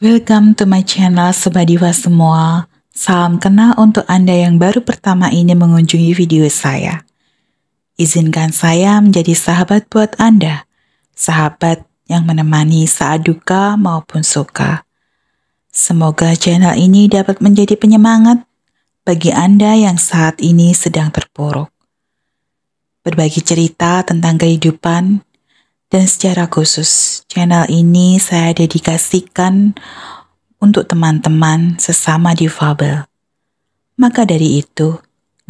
Welcome to my channel Sobat Diva semua. Salam kenal untuk Anda yang baru pertama ini mengunjungi video saya. Izinkan saya menjadi sahabat buat Anda. Sahabat yang menemani saat duka maupun suka. Semoga channel ini dapat menjadi penyemangat bagi Anda yang saat ini sedang terpuruk. Berbagi cerita tentang kehidupan. Dan secara khusus, channel ini saya dedikasikan untuk teman-teman sesama difabel. Maka dari itu,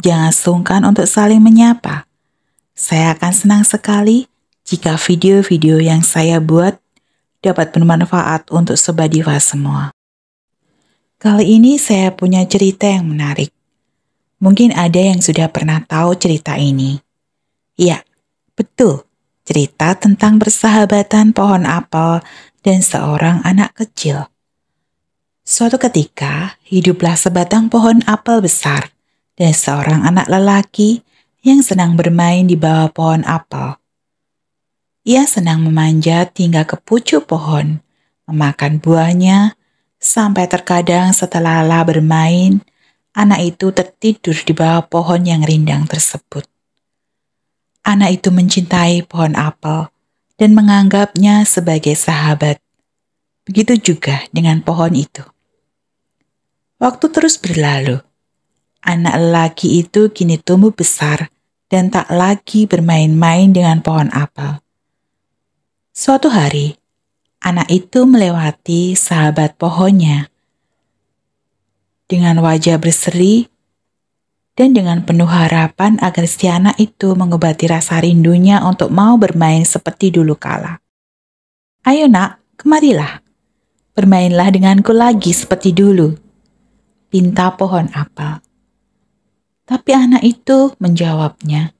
jangan sungkan untuk saling menyapa. Saya akan senang sekali jika video-video yang saya buat dapat bermanfaat untuk Sobat Diva semua. Kali ini saya punya cerita yang menarik. Mungkin ada yang sudah pernah tahu cerita ini. Ya, betul. Cerita tentang persahabatan pohon apel dan seorang anak kecil. Suatu ketika, hiduplah sebatang pohon apel besar dan seorang anak lelaki yang senang bermain di bawah pohon apel. Ia senang memanjat hingga ke pucuk pohon, memakan buahnya, sampai terkadang setelah lelah bermain, anak itu tertidur di bawah pohon yang rindang tersebut. Anak itu mencintai pohon apel dan menganggapnya sebagai sahabat. Begitu juga dengan pohon itu. Waktu terus berlalu. Anak lelaki itu kini tumbuh besar dan tak lagi bermain-main dengan pohon apel. Suatu hari, anak itu melewati sahabat pohonnya. Dengan wajah berseri, dan dengan penuh harapan agar si anak itu mengobati rasa rindunya untuk mau bermain seperti dulu kala. Ayo nak, kemarilah. Bermainlah denganku lagi seperti dulu, pinta pohon apel. Tapi anak itu menjawabnya,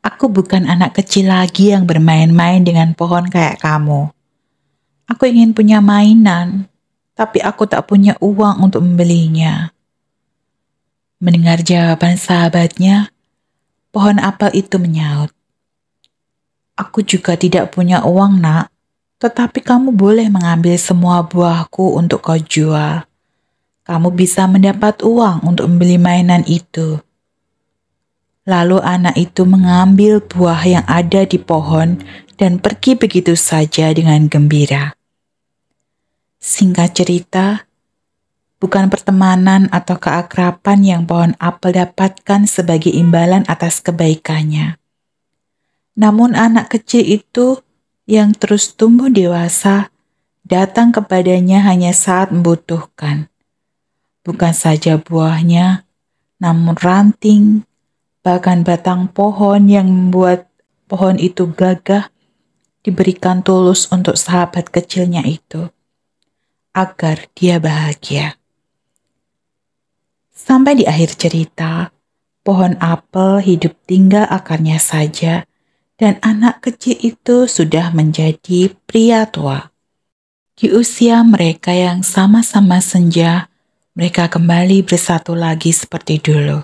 aku bukan anak kecil lagi yang bermain-main dengan pohon kayak kamu. Aku ingin punya mainan, tapi aku tak punya uang untuk membelinya. Mendengar jawaban sahabatnya, pohon apel itu menyaut. Aku juga tidak punya uang nak, tetapi kamu boleh mengambil semua buahku untuk kau jual. Kamu bisa mendapat uang untuk membeli mainan itu. Lalu anak itu mengambil buah yang ada di pohon dan pergi begitu saja dengan gembira. Singkat cerita, bukan pertemanan atau keakraban yang pohon apel dapatkan sebagai imbalan atas kebaikannya. Namun anak kecil itu yang terus tumbuh dewasa datang kepadanya hanya saat membutuhkan. Bukan saja buahnya, namun ranting, bahkan batang pohon yang membuat pohon itu gagah diberikan tulus untuk sahabat kecilnya itu, agar dia bahagia. Sampai di akhir cerita, pohon apel hidup tinggal akarnya saja dan anak kecil itu sudah menjadi pria tua. Di usia mereka yang sama-sama senja, mereka kembali bersatu lagi seperti dulu.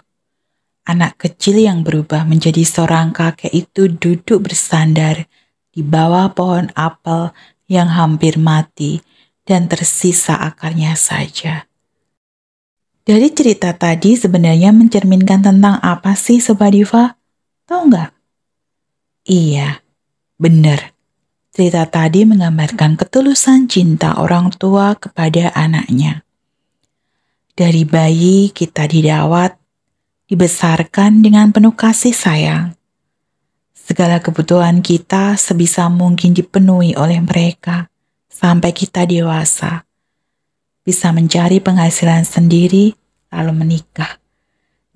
Anak kecil yang berubah menjadi seorang kakek itu duduk bersandar di bawah pohon apel yang hampir mati dan tersisa akarnya saja. Dari cerita tadi sebenarnya mencerminkan tentang apa sih Sobat Diva? Tahu nggak? Iya, benar. Cerita tadi menggambarkan ketulusan cinta orang tua kepada anaknya. Dari bayi kita didawat, dibesarkan dengan penuh kasih sayang. Segala kebutuhan kita sebisa mungkin dipenuhi oleh mereka sampai kita dewasa. Bisa mencari penghasilan sendiri, lalu menikah.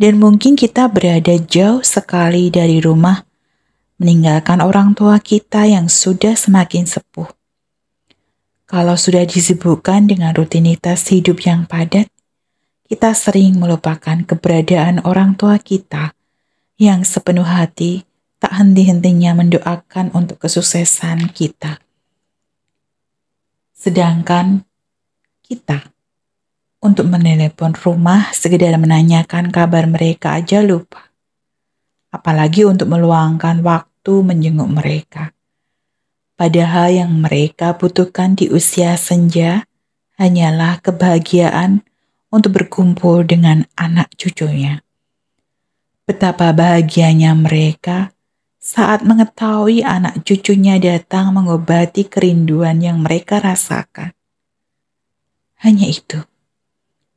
Dan mungkin kita berada jauh sekali dari rumah, meninggalkan orang tua kita yang sudah semakin sepuh. Kalau sudah disibukkan dengan rutinitas hidup yang padat, kita sering melupakan keberadaan orang tua kita yang sepenuh hati tak henti-hentinya mendoakan untuk kesuksesan kita. Sedangkan kita untuk menelepon rumah sekedar menanyakan kabar mereka aja lupa. Apalagi untuk meluangkan waktu menjenguk mereka. Padahal yang mereka butuhkan di usia senja hanyalah kebahagiaan untuk berkumpul dengan anak cucunya. Betapa bahagianya mereka saat mengetahui anak cucunya datang mengobati kerinduan yang mereka rasakan. Hanya itu,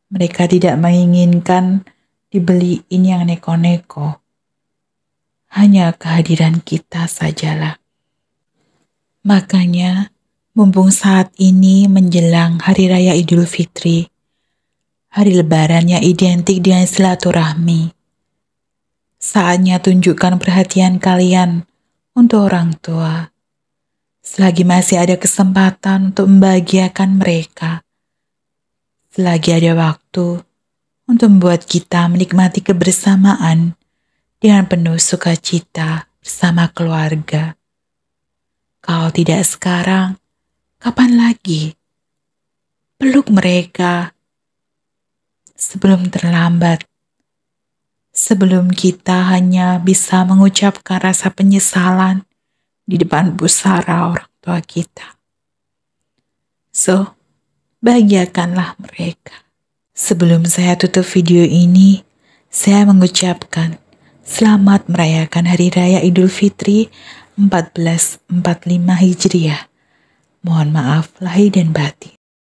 mereka tidak menginginkan dibeliin yang neko-neko. Hanya kehadiran kita sajalah. Makanya, mumpung saat ini menjelang Hari Raya Idul Fitri, hari Lebaran yang identik dengan silaturahmi, saatnya tunjukkan perhatian kalian untuk orang tua. Selagi masih ada kesempatan untuk membahagiakan mereka, selagi ada waktu untuk membuat kita menikmati kebersamaan dengan penuh sukacita bersama keluarga. Kalau tidak sekarang, kapan lagi? Peluk mereka sebelum terlambat. Sebelum kita hanya bisa mengucapkan rasa penyesalan di depan pusara orang tua kita. So, bahagiakanlah mereka. Sebelum saya tutup video ini, saya mengucapkan selamat merayakan Hari Raya Idul Fitri 1445 Hijriah. Mohon maaf lahir dan batin.